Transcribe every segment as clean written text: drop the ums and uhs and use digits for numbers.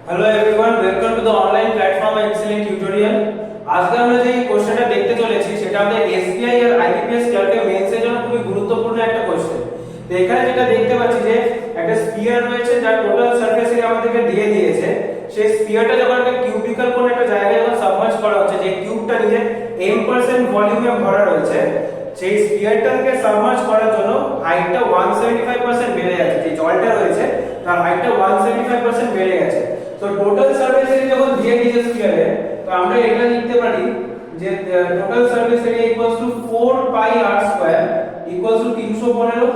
Hello everyone, welcome to the online platform excellent tutorial. আজকে আমরা যে কোশ্চেনটা দেখতে চলেছি সেটা আমাদের এসবিআই আর আইবিপিএস ক্লার্কের মেইনসের জন্য খুবই গুরুত্বপূর্ণ একটা কোশ্চেন। তো এখানে যেটা দেখতে পাচ্ছি যে একটা স্ফিয়ার রয়েছে যার টোটাল সারফেস এরিয়া আমাদেরকে দিয়ে দিয়েছে। সেই স্ফিয়ারটা যখন একটা কিউবিক্যাল কোন একটা জায়গায় যখন সাবমার্জ করা হচ্ছে, যে কিউবটা নিজে m% ভলিউমে ভরা রয়েছে, সেই স্ফিয়ারটাকে সাবমার্জ করার জন্য হাইটটা 175% বেড়ে যাচ্ছে। যে জলটা রয়েছে তার হাইটটা 175% বেড়ে গেছে। তো টোটাল সারফেস এরিয়া যখন দিয়ে দিয়েছে স্ফিয়ারে, তো আমরা এটা লিখতে পারি যে total surface area equals to 4 pi r square equals to 315।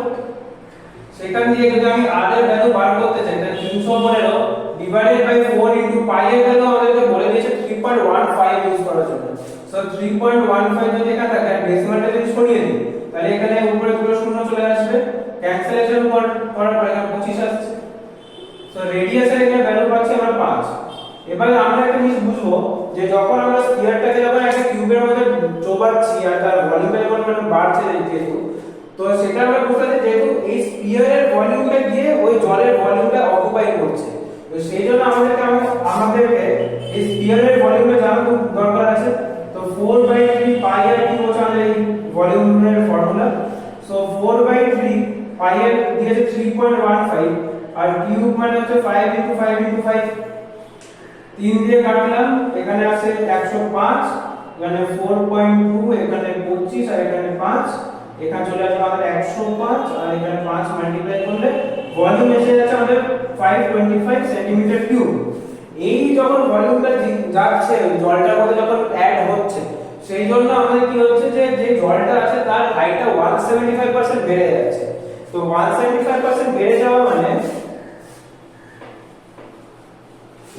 সেখান দিয়ে যদি আমি r এর ভ্যালু বার করতে চাই তাহলে 315 ডিভাইডেড বাই 4 ইনটু পাই এর ভ্যালু আমাদেরকে বলে দিয়েছে 3.15 ইউজ করার জন্য। সো 3.15 যদি এখানে থাকে, ডেসিমালটা যদি সরিয়ে দিই তাহলে এখানে উপরে দুটো শূন্য চলে আসবে, ক্যান্সেলেশন করার পরে এখানে 25 আসছে। সো রেডিয়াসের এখানে ভ্যালু পাচ্ছি আমরা 5। এবারে আমরা একটা জিনিস বুঝবো যে যখন আমরা স্ফিয়ারটাকে যখন একটা কিউবের মধ্যে চোবাচ্ছি আর তার ভলিউমটা যখন বাড়ছে যেহেতু, তো সেটা আমরা বুঝতে যেহেতু এই স্ফিয়ারের ভলিউমটা গিয়ে ওই জলের ভলিউমটা অকুপাই করছে। তো সেই জন্য আমাদেরকে এই স্ফিয়ারের ভলিউমটা জানা খুব দরকার আছে। তো 4/3 পাই আর কি হচ্ছে আমাদের এই ভলিউমের ফর্মুলা। সো 4/3 পাই এর দিয়েছে 3.15 আর কিউব মানে হচ্ছে 5 * 5 * 5। 3 দিয়ে কাটলাম, এখানে আছে 105, এখানে 4.2, এখানে 25 আর এখানে 5, এখানে চলে আসবে আমাদের 105 আর এখানে 5 মাল্টিপ্লাই করলে ভলিউম এসে যাচ্ছে আমাদের 525 সেন্টিমিটার কিউব। এই যখন ভলিউমটা যাচ্ছে জলটার মধ্যে যখন অ্যাড হচ্ছে, সেই জন্য আমাদের কি হচ্ছে যে জলটা আছে তার হাইটটা 175% বেড়ে যাচ্ছে। তো 175% বেড়ে যাওয়া মানে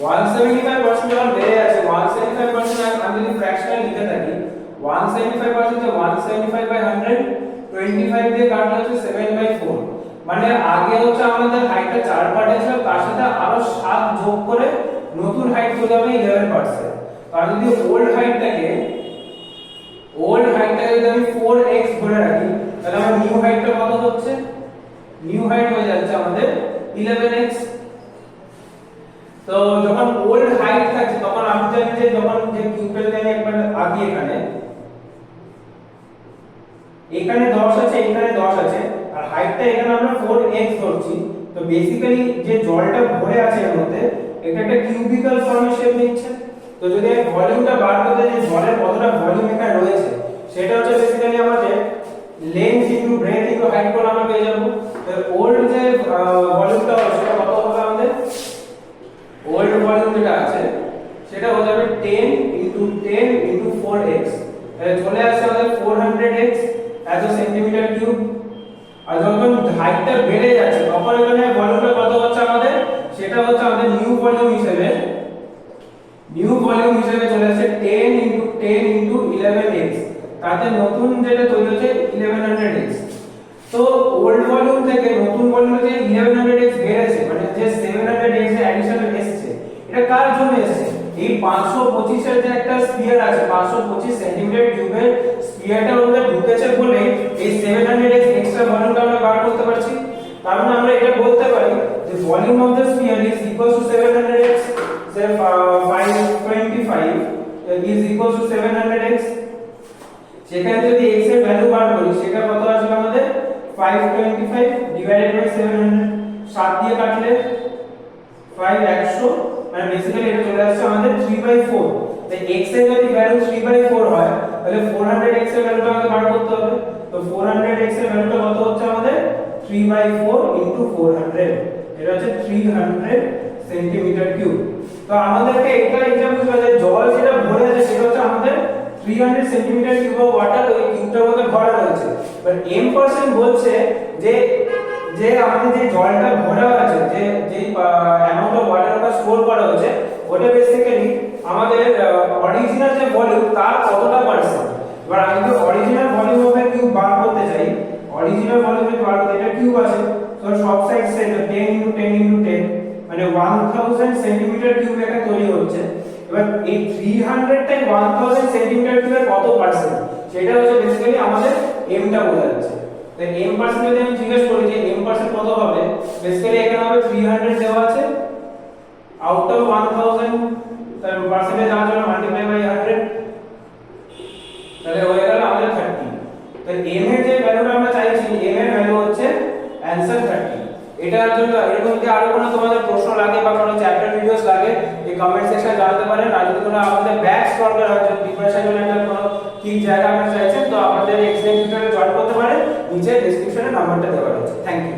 175% যখন বেড়ে যাচ্ছে, 175% আমি যদি ফ্র্যাকশনাল লিখে থাকি, 175% যে 175/100, 25 দিয়ে কাটলে হচ্ছে 7/4। মানে আগে হচ্ছে আমাদের হাইটটা 4 ছিল, তার সাথে আরো 7 যোগ করে নতুন হাইট চলে যাবে 11%। আর যদি ওল্ড হাইটটাকে যদি আমি 4x ধরে রাখি, তাহলে আমার নিউ হাইটটা কত হচ্ছে? নিউ হাইট হয়ে যাচ্ছে আমাদের 11x। তো যখন ওল্ড হাইট থাকছে তখন আমি জানি যে যখন যে কিউবটা যদি আমি একবার আঁকি, এখানে 10 আছে, এখানে 10 আছে, আর হাইটটা এখানে আমরা 4x ধরছি। তো বেসিক্যালি যে জলটা ভরে আছে এর মধ্যে, এটা একটা কিউবিক্যাল ফর্মের শেপ নিচ্ছে। তো যদি আমি ভলিউমটা বার করতে যে জলের কতটা ভলিউম এখানে রয়েছে, সেটা হচ্ছে বেসিক্যালি আমাদের length into breadth into height করে আমরা পেয়ে যাব। তো ওল্ড যে ভলিউমটা হবে সেটা কত হবে আমাদের? ওল্ড ভলিউম যেটা আছে সেটা হয়ে যাবে 10 * 10 * 4x। তাহলে চলে আসছে আমাদের 400x এত সেন্টিমিটার কিউব। আর যখন হাইটটা বেড়ে যাচ্ছে তখন এখানে ভলিউমটা কত হচ্ছে আমাদের? সেটা হচ্ছে আমাদের নিউ ভলিউম হিসেবে চলে আসছে 10 * 10 * 11x। তাতে নতুন যেটা তৈরি হচ্ছে 1100x। তো ওল্ড ভলিউম থেকে নতুন ভলিউমে যে 1100x বেড়েছে, মানে যে 700x এর অ্যাডিশনাল এসেছে, এটা কার জন্য এসেছে? এই 525 এর যে একটা স্ফিয়ার আছে, 525 সেন্টিমিটার কিউবের স্ফিয়ারটার মধ্যে ঢুকেছে বলে এই 700x এক্সট্রা ভলিউমটা আমরা বার করতে পারছি। তার মানে আমরা এটা বলতে পারি যে volume of the sphere is equal to 700x, say 525 is equal to 700x। সেখানে যদি x এর ভ্যালু বার করি, সেটা কত আসবে আমাদের? 525 ডিভাইডেড বাই 700। 7 দিয়ে কাটলে 5 100, মানে বেসিক্যালি এটা চলে আসছে আমাদের 3/4। তাই x এর যদি ভ্যালু 3/4 হয়, তাহলে 400x এর ভ্যালুটা আমাদের বার করতে হবে। তো 400x এর ভ্যালুটা কত হচ্ছে আমাদের? 3/4 * 400, এটা হচ্ছে 300 সেন্টিমিটার কিউব। তো আমাদেরকে এটা বুঝতে হবে যে জল যেটা ভরে আছে সেটা হচ্ছে আমাদের 300 সেন্টিমিটার কিউব অফ ওয়াটার ওই কিউবটার মধ্যে ভরা রয়েছে। বাট m% বলছে যে আমাদের যে জলটা ভরা আছে, যে অ্যামাউন্ট অফ ওয়াটার ওটা স্টোর করা হয়েছে, ওটা বেসিক্যালি আমাদের অরিজিনাল যে ভলিউম তার কতটা পার্সেন্ট। এবার আমি যদি original volume of a cube বার করতে চাই, অরিজিনাল ভলিউম যদি বার করতে, এটা কিউব আছে, তো সব সাইড সে 10 * 10 * 10, মানে 1000 সেন্টিমিটার কিউব এটা তৈরি হচ্ছে। এবার এই 300 টাই 1000 সেন্টিমিটার কিউবের কত পার্সেন্ট, সেটা হচ্ছে বেসিক্যালি আমাদের m টা বোঝাচ্ছে। তো m% যদি আমি জিজ্ঞেস করি যে m% কত হবে, বেসিক্যালি এখানে হবে 300 দেওয়া আছে, আউট অফ 1000 তাহলে পার্সেন্টেজ আনার জন্য মাল্টিপ্লাই বাই 100 তাহলে হয়ে গেল আমাদের 30। তাহলে m এর যে ভ্যালুটা আমরা চাইছি m এর ভ্যালু হচ্ছে অ্যানসার 30। এটার জন্য এরকম কি আরো কোনো তোমাদের প্রশ্ন লাগে বা কোনো চ্যাপ্টার ভিডিওস লাগে এই কমেন্ট সেকশনে জানাতে পারেন। আর যদি কোনো আমাদের ব্যাচ স্ট্রঙ্গার হয় যে প্রিপারেশন জন্য একটা কোনো কি জায়গা আপনারা চাইছেন তো আমাদের এক্সেলেন্ট টিউটোরিয়ালে জয়েন করতে পারেন, নিচে ডেসক্রিপশনে নাম্বারটা দেওয়া আছে। Thank you.